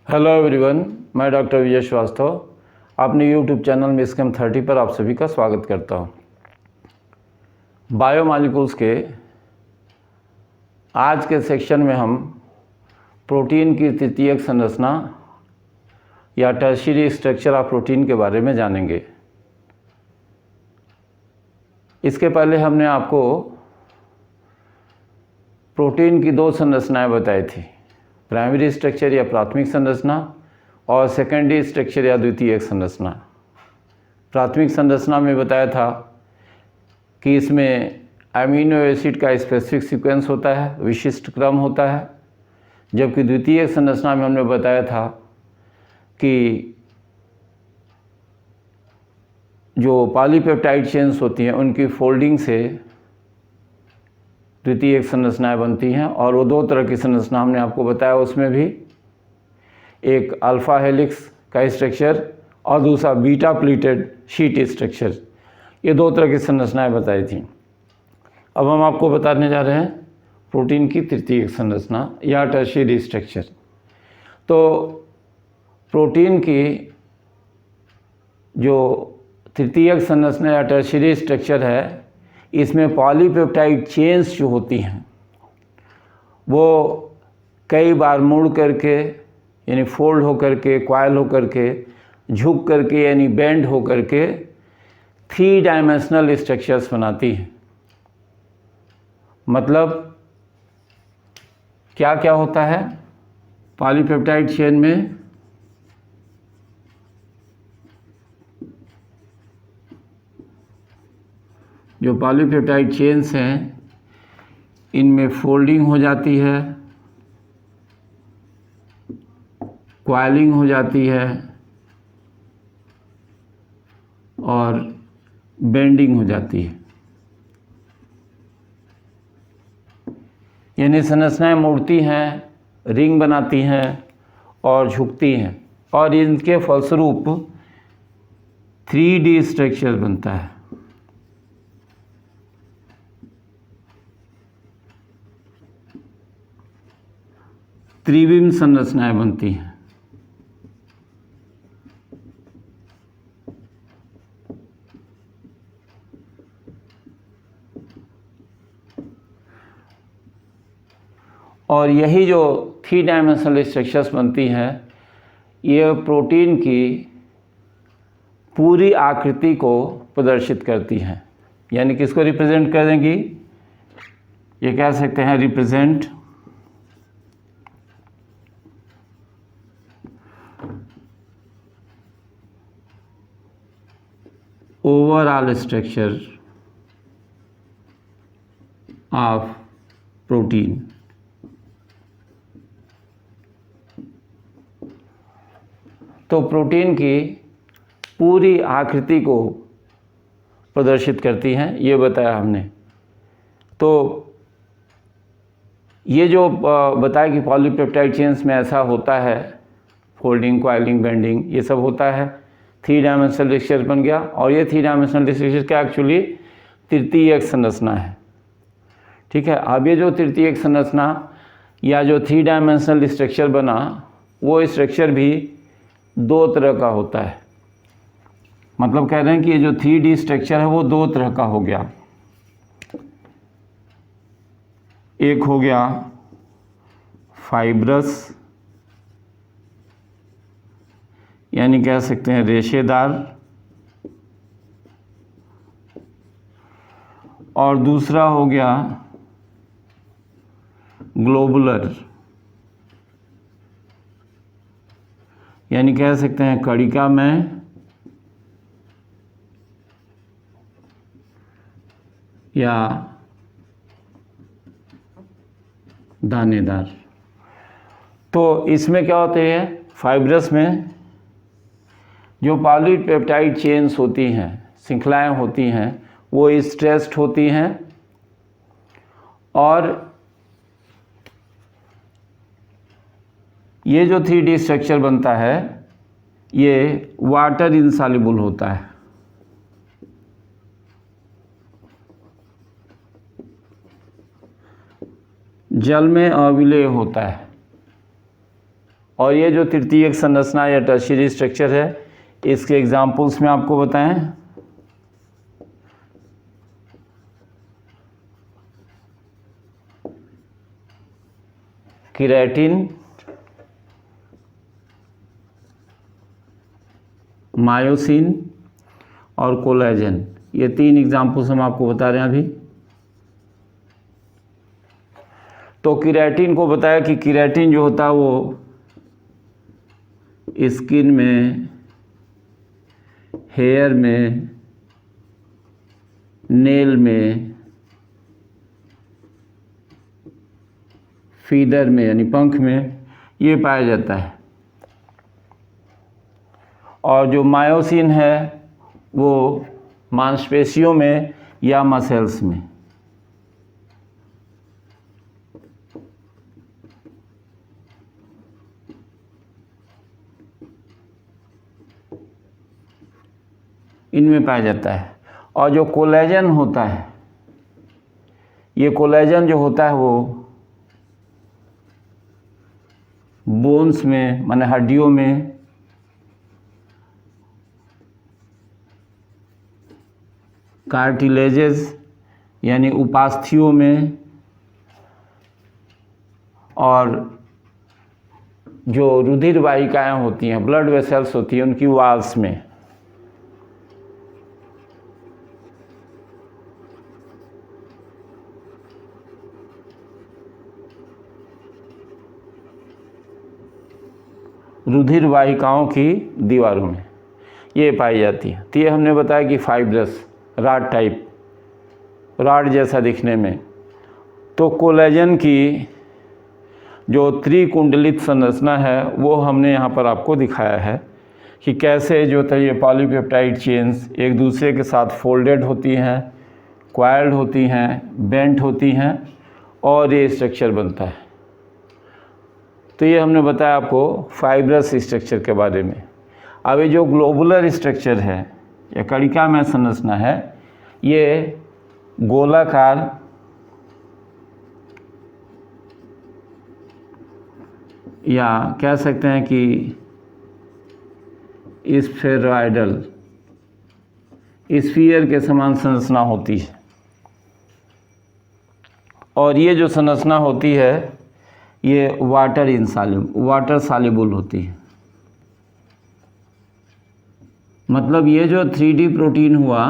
Hello everyone, मैं doctor विजय श्रीवास्तव अपने YouTube channel miss केम 30 पर आप सभी का स्वागत करता हूं। बायोमॉलिक्यूल्स के आज के सेक्शन में हम प्रोटीन की तृतीयक संरचना या टर्शियरी स्ट्रक्चर ऑफ प्रोटीन के बारे में जानेंगे। इसके पहले हमने आपको प्रोटीन की दो संरचनाएं बताई थी, प्राइमरी स्ट्रक्चर या प्राथमिक संरचना और सेकेंडरी स्ट्रक्चर या द्वितीयक संरचना। प्राथमिक संरचना में बताया था कि इसमें अमीनो एसिड का स्पेसिफिक सीक्वेंस होता है, विशिष्ट क्रम होता है, जबकि द्वितीयक संरचना में हमने बताया था कि जो पॉलीपेप्टाइड चेन्स होती हैं उनकी फोल्डिंग से द्वितीयक संरचनाएं बनती हैं। और वो दो तरह की संरचना हमने आपको बताया, उसमें भी एक अल्फा हेलिक्स का स्ट्रक्चर और दूसरा बीटा प्लीटेड शीट स्ट्रक्चर, ये दो तरह की संरचनाएं बताई थी। अब हम आपको बताने जा रहे हैं प्रोटीन की तृतीयक संरचना या टर्शियरी स्ट्रक्चर। तो प्रोटीन की जो तृतीयक संरचना या टर्शियरी स्ट्रक्चर है, इसमें पॉलीपेप्टाइड चेन्स जो होती हैं वो कई बार मुड़ करके यानी फोल्ड होकर के, कॉइल होकर के, झुक करके यानी बेंड होकर के 3 डायमेंशनल स्ट्रक्चर्स बनाती हैं। मतलब क्या क्या होता है पॉलीपेप्टाइड चेन में? जो पॉलीपेप्टाइड चेन्स हैं इनमें फोल्डिंग हो जाती है, कॉइलिंग हो जाती है और बेंडिंग हो जाती है। यानी संरचनाएं मुड़ती हैं, रिंग बनाती हैं और झुकती हैं और इनके फलस्वरूप 3D स्ट्रक्चर बनता है। त्रिविम संरचनाएं बनती हैं। और यही जो 3 डायमेंशनल स्ट्रक्चर्स बनती हैं, ये प्रोटीन की पूरी आकृति को प्रदर्शित करती हैं। यानी किसको रिप्रेजेंट करेंगी? ये कह सकते हैं represent overall structure of protein. तो प्रोटीन की पूरी आकृति को प्रदर्शित करती हैं, ये बताया हमने। तो ये जो बताया कि पॉलीपेप्टाइड चेन्स में ऐसा होता है, फोल्डिंग, कॉइलिंग, बेंडिंग, ये सब होता है। 3 डायमेंशनल स्ट्रक्चर बन गया और ये 3 डायमेंशनल स्ट्रक्चर क्या एक्चुअली तृतीयक संरचना है। ठीक है। अब ये जो तृतीयक संरचना या जो 3 डायमेंशनल स्ट्रक्चर बना, वो स्ट्रक्चर भी 2 तरह का होता है। मतलब कह रहे हैं कि ये जो 3D स्ट्रक्चर है वो 2 तरह का हो गया। एक हो गया फाइब्रस, यानी कह सकते हैं रेशेदार, और दूसरा हो गया ग्लोबुलर, यानी कह सकते हैं कणिका में या दानेदार। तो इसमें क्या होते हैं? फाइब्रस में जो पॉलीपेप्टाइड चेन्स होती हैं, श्रृंखलाएं होती हैं, वो स्ट्रेस्ड होती हैं और ये जो 3D स्ट्रक्चर बनता है ये वाटर इनसॉल्युबल होता है। जल में अविलेय होता है और ये जो तृतीयक संरचना या टर्शियरी स्ट्रक्चर है, इसके एग्जाम्पल्स में आपको बताएं। केराटिन, मायोसिन और कोलेजन, ये 3 एग्जाम्पल्स हम आपको बता रहे हैं अभी। तो केराटिन को बताया कि केराटिन जो होता है वो स्किन में, हेयर में, नेल में, फीदर में यानी पंख में ये पाया जाता है। और जो मायोसिन है वो मांसपेशियों में या मसल्स में। इनमें पाया जाता है। और जो कोलेजन होता है, ये कोलेजन जो होता है वो बोन्स में माने हड्डियों में, कार्टिलेजेस यानी उपास्थियों में, और जो रुधिर वाहिकाएँ होती हैं, ब्लड वेसल्स होती हैं, उनकी वॉल्स में। रुधिर वाहिकाओं की दीवारों में ये पाई जाती है। तो ये हमने बताया कि फाइब्रस, राड टाइप, राड जैसा दिखने में। तो कोलेजन की जो त्रिकुंडलित संरचना है वो हमने यहाँ पर आपको दिखाया है कि कैसे जो ये पॉलीपेप्टाइड चेन्स एक दूसरे के साथ फोल्डेड होती हैं, क्वाइल्ड होती हैं, बेंट होती हैं और ये स्ट्रक्चर बनता है। तो ये हमने बताया आपको फाइब्रस स्ट्रक्चर के बारे में। अब ये जो ग्लोबुलर स्ट्रक्चर है या कणिकामय संरचना है, ये गोलाकार या कह सकते हैं कि स्फेरॉइडल, स्फीयर के समान संरचना होती है। और ये जो संरचना होती है ये वाटर सॉल्युबल होती है। मतलब ये जो 3D प्रोटीन हुआ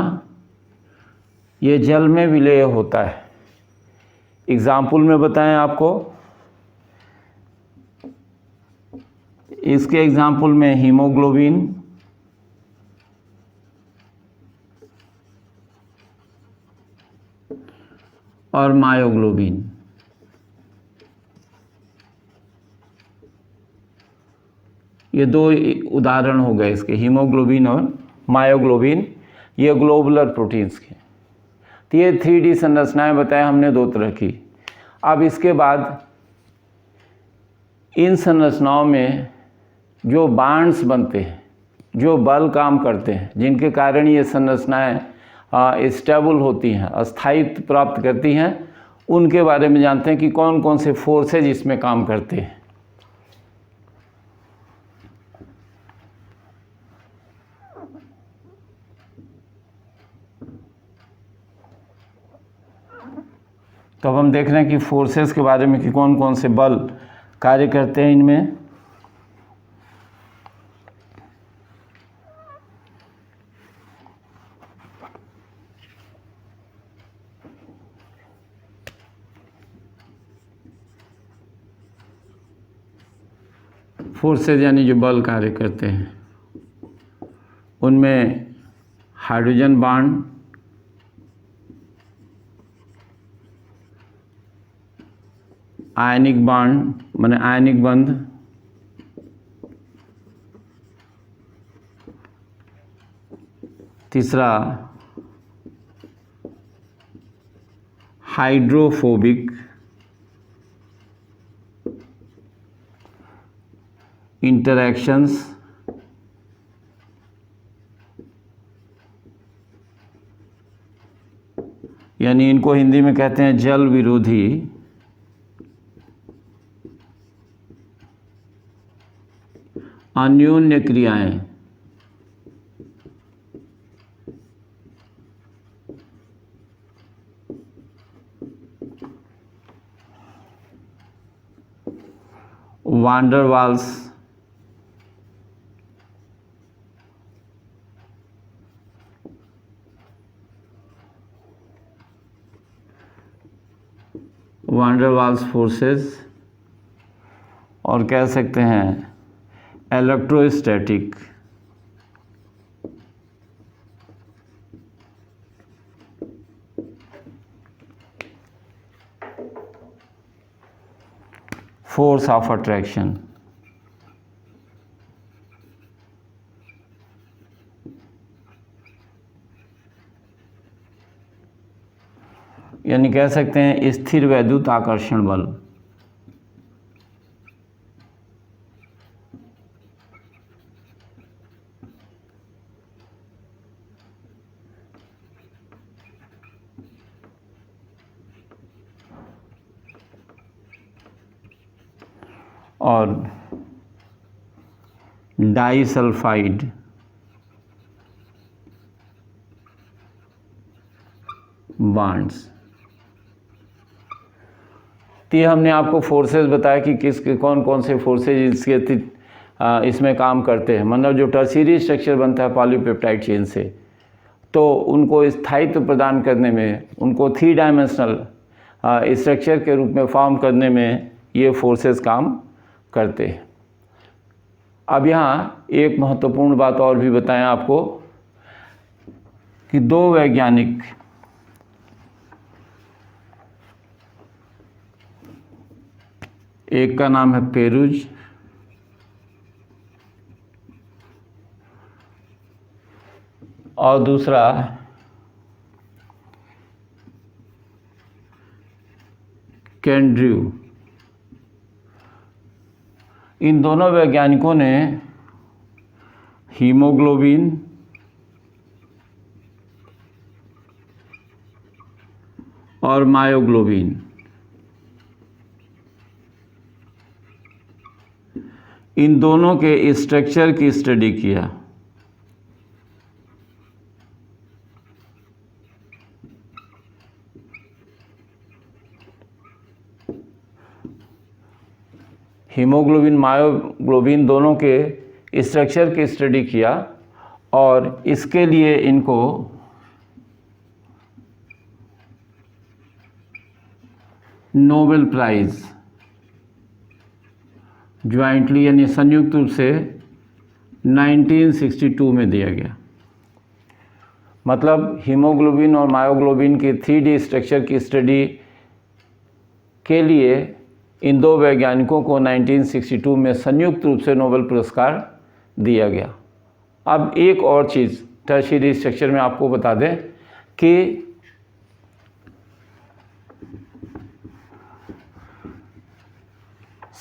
ये जल में विलेय होता है। एग्जाम्पल में बताएं आपको, इसके एग्जाम्पल में हीमोग्लोबिन, और मायोग्लोबिन। ये 2 उदाहरण हो गए इसके, हीमोग्लोबिन और मायोग्लोबिन, ये ग्लोबुलर प्रोटीन्स के। तो ये 3D संरचनाएं बताएं हमने 2 तरह की। अब इसके बाद इन संरचनाओं में जो बॉन्ड्स बनते हैं, जो बल काम करते हैं, जिनके कारण ये संरचनाएं स्टेबल होती हैं, अस्थायित्व प्राप्त करती हैं, उनके बारे में जानते हैं कि कौन कौन से फोर्सेज इसमें काम करते हैं। तो अब हम देख रहे हैं कि फोर्सेस के बारे में कि कौन कौन से बल कार्य करते हैं इनमें। फोर्सेज यानी जो बल कार्य करते हैं, उनमें हाइड्रोजन बॉन्ड, आयनिक बॉन्ड माने आयनिक बंध, तीसरा हाइड्रोफोबिक इंटरैक्शंस, यानी इनको हिंदी में कहते हैं जल विरोधी अन्योन्य क्रियाएं, वांडर वाल्स, फोर्सेस, और कह सकते हैं इलेक्ट्रोस्टैटिक, फोर्स ऑफ अट्रैक्शन। यानी कह सकते हैं स्थिर वैद्युत आकर्षण बल। और डाइसल्फाइड, बॉन्ड्स। तो ये हमने आपको फोर्सेस बताया कि कौन कौन से फोर्सेज इसमें काम करते हैं। मतलब जो टर्शियरी स्ट्रक्चर बनता है पॉलीपेप्टाइड चेन से, तो उनको स्थायित्व प्रदान करने में, उनको 3 डायमेंशनल स्ट्रक्चर के रूप में फॉर्म करने में ये फोर्सेस काम करते हैं। अब यहाँ एक महत्वपूर्ण बात और भी बताएं आपको कि 2 वैज्ञानिक, एक का नाम है पेरुज और दूसरा कैंड्रयू। इन दोनों वैज्ञानिकों ने हीमोग्लोबिन और मायोग्लोबिन, इन दोनों के स्ट्रक्चर की स्टडी किया। हीमोग्लोबिन मायोग्लोबिन दोनों के स्ट्रक्चर की स्टडी किया और इसके लिए इनको नोबेल प्राइज़ ज्वाइंटली यानी संयुक्त रूप से 1962 में दिया गया। मतलब हीमोग्लोबिन और मायोग्लोबिन की 3D स्ट्रक्चर की स्टडी के लिए इन 2 वैज्ञानिकों को 1962 में संयुक्त रूप से नोबेल पुरस्कार दिया गया। अब एक और चीज़ टर्शियरी स्ट्रक्चर में आपको बता दें कि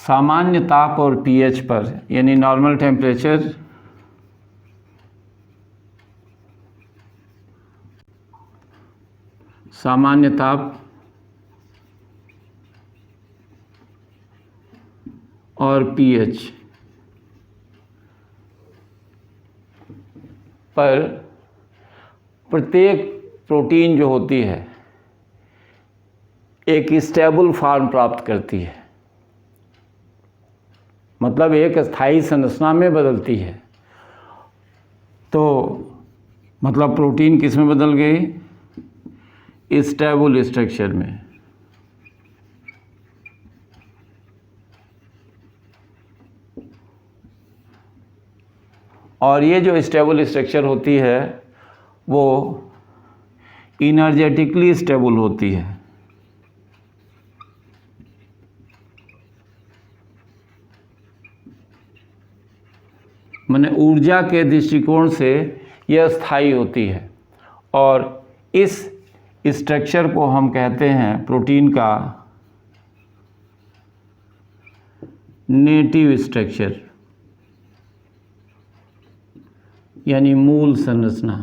सामान्य ताप और pH पर, यानी नॉर्मल टेम्परेचर सामान्य ताप और pH पर प्रत्येक प्रोटीन जो होती है एक स्टेबल फॉर्म प्राप्त करती है, मतलब एक स्थायी संरचना में बदलती है। तो मतलब प्रोटीन किस में बदल गई? स्टेबल स्ट्रक्चर में। और ये जो स्टेबल स्ट्रक्चर होती है वो इनर्जेटिकली स्टेबल होती है। माने ऊर्जा के दृष्टिकोण से यह स्थायी होती है और इस स्ट्रक्चर को हम कहते हैं प्रोटीन का नेटिव स्ट्रक्चर, यानी मूल संरचना।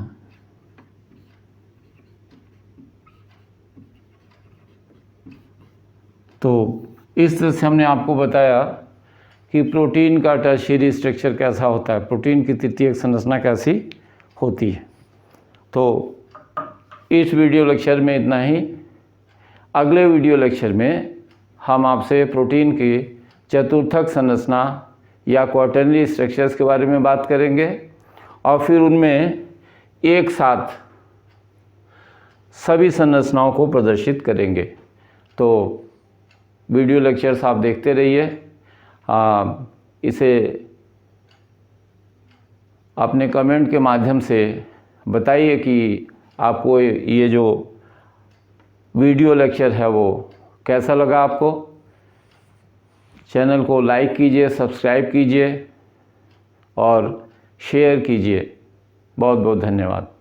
तो इस तरह से हमने आपको बताया कि प्रोटीन का टर्शियरी स्ट्रक्चर कैसा होता है, प्रोटीन की तृतीयक संरचना कैसी होती है। तो इस वीडियो लेक्चर में इतना ही। अगले वीडियो लेक्चर में हम आपसे प्रोटीन की चतुर्थक संरचना या क्वाटरनरी स्ट्रक्चर्स के बारे में बात करेंगे और फिर उनमें एक साथ सभी संरचनाओं को प्रदर्शित करेंगे। तो वीडियो लेक्चर्स आप देखते रहिए। इसे अपने कमेंट के माध्यम से बताइए कि आपको ये जो वीडियो लेक्चर है वो कैसा लगा आपको। चैनल को लाइक कीजिए, सब्सक्राइब कीजिए और शेयर कीजिए। बहुत बहुत धन्यवाद।